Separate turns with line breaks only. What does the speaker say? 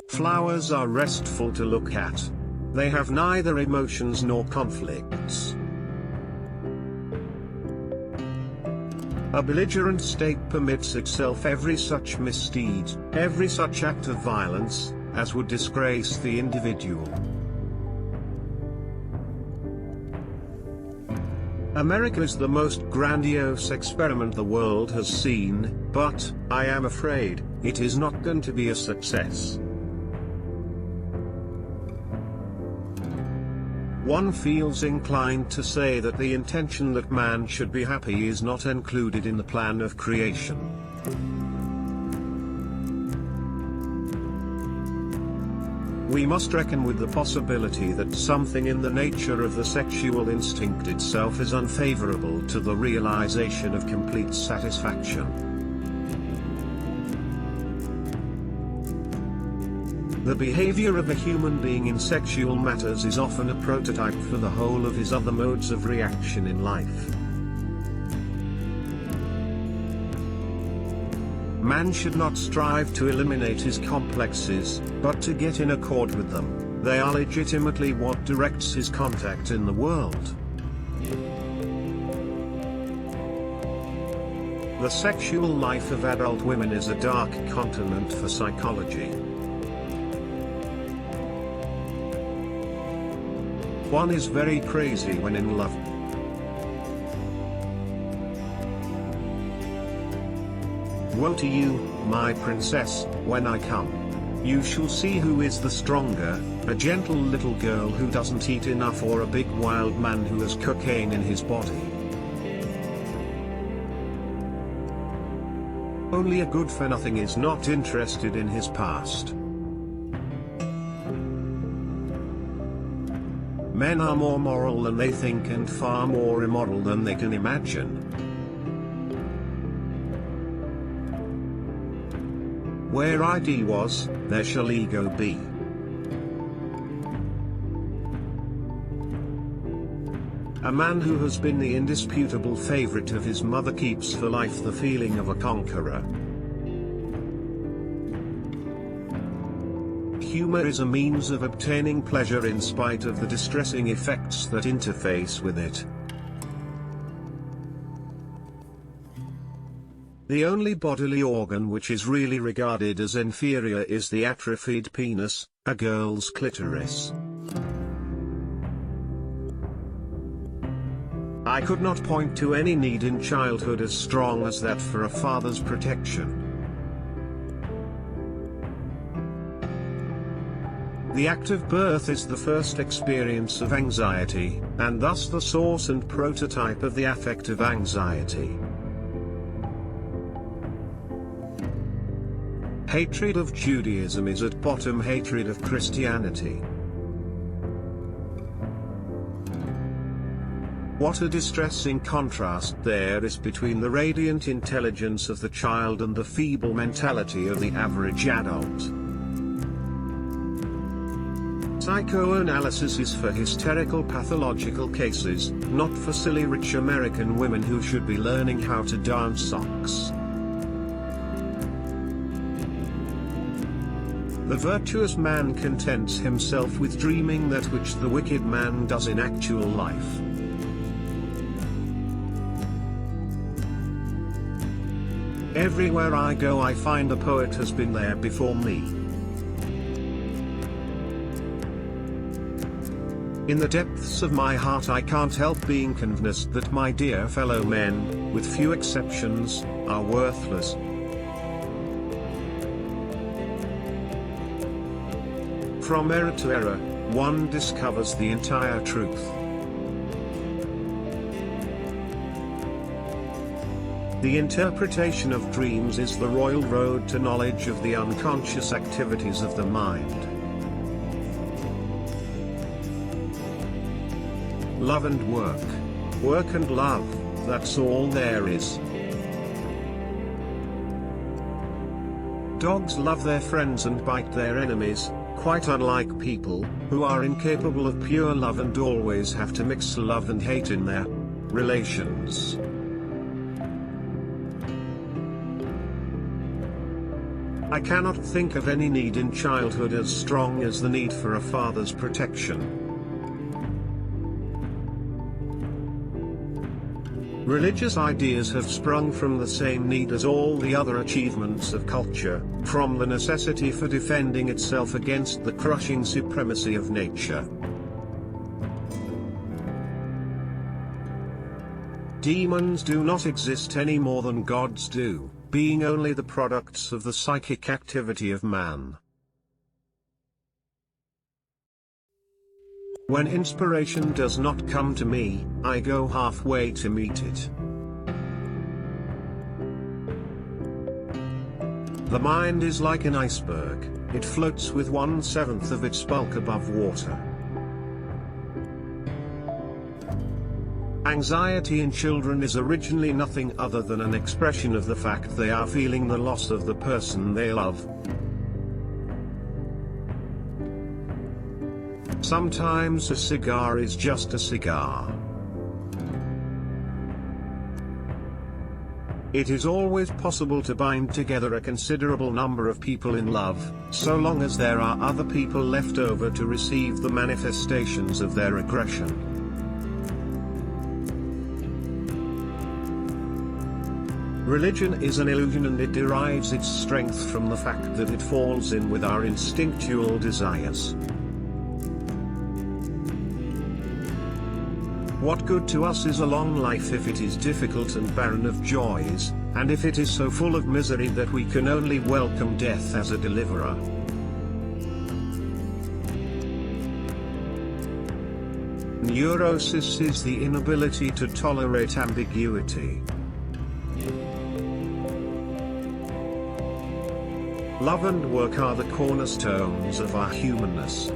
Flowers are restful to look at. They have neither emotions nor conflicts. A belligerent state permits itself every such misdeed, every such act of violence, as would disgrace the individual. America is the most grandiose experiment the world has seen, but, I am afraid, it is not going to be a success. One feels inclined to say that the intention that man should be happy is not included in the plan of creation. We must reckon with the possibility that something in the nature of the sexual instinct itself is unfavorable to the realization of complete satisfaction. The behavior of a human being in sexual matters is often a prototype for the whole of his other modes of reaction in life. Man should not strive to eliminate his complexes, but to get in accord with them. They are legitimately what directs his contact in the world. The sexual life of adult women is a dark continent for psychology. One is very crazy when in love. Woe to you, my princess, when I come. You shall see who is the stronger, a gentle little girl who doesn't eat enough or a big wild man who has cocaine in his body. Only a good-for-nothing is not interested in his past. Men are more moral than they think and far more immoral than they can imagine. Where ID was, there shall ego be. A man who has been the indisputable favorite of his mother keeps for life the feeling of a conqueror. Humor is a means of obtaining pleasure in spite of the distressing effects that interface with it. The only bodily organ which is really regarded as inferior is the atrophied penis, a girl's clitoris. I could not point to any need in childhood as strong as that for a father's protection. The act of birth is the first experience of anxiety, and thus the source and prototype of the affect of anxiety. Hatred of Judaism is at bottom hatred of Christianity. What a distressing contrast there is between the radiant intelligence of the child and the feeble mentality of the average adult. Psychoanalysis is for hysterical pathological cases, not for silly rich American women who should be learning how to darn socks. The virtuous man contents himself with dreaming that which the wicked man does in actual life. Everywhere I go I find a poet has been there before me. In the depths of my heart I can't help being convinced that my dear fellow men, with few exceptions, are worthless. From error to error, one discovers the entire truth. The interpretation of dreams is the royal road to knowledge of the unconscious activities of the mind. Love and work. Work and love, that's all there is. Dogs love their friends and bite their enemies, quite unlike people, who are incapable of pure love and always have to mix love and hate in their relations. I cannot think of any need in childhood as strong as the need for a father's protection. Religious ideas have sprung from the same need as all the other achievements of culture, from the necessity for defending itself against the crushing supremacy of nature. Demons do not exist any more than gods do, being only the products of the psychic activity of man. When inspiration does not come to me, I go halfway to meet it. The mind is like an iceberg, it floats with 1/7 of its bulk above water. Anxiety in children is originally nothing other than an expression of the fact they are feeling the loss of the person they love. Sometimes a cigar is just a cigar. It is always possible to bind together a considerable number of people in love, so long as there are other people left over to receive the manifestations of their aggression. Religion is an illusion, and it derives its strength from the fact that it falls in with our instinctual desires. What good to us is a long life if it is difficult and barren of joys, and if it is so full of misery that we can only welcome death as a deliverer? Neurosis is the inability to tolerate ambiguity. Love and work are the cornerstones of our humanness.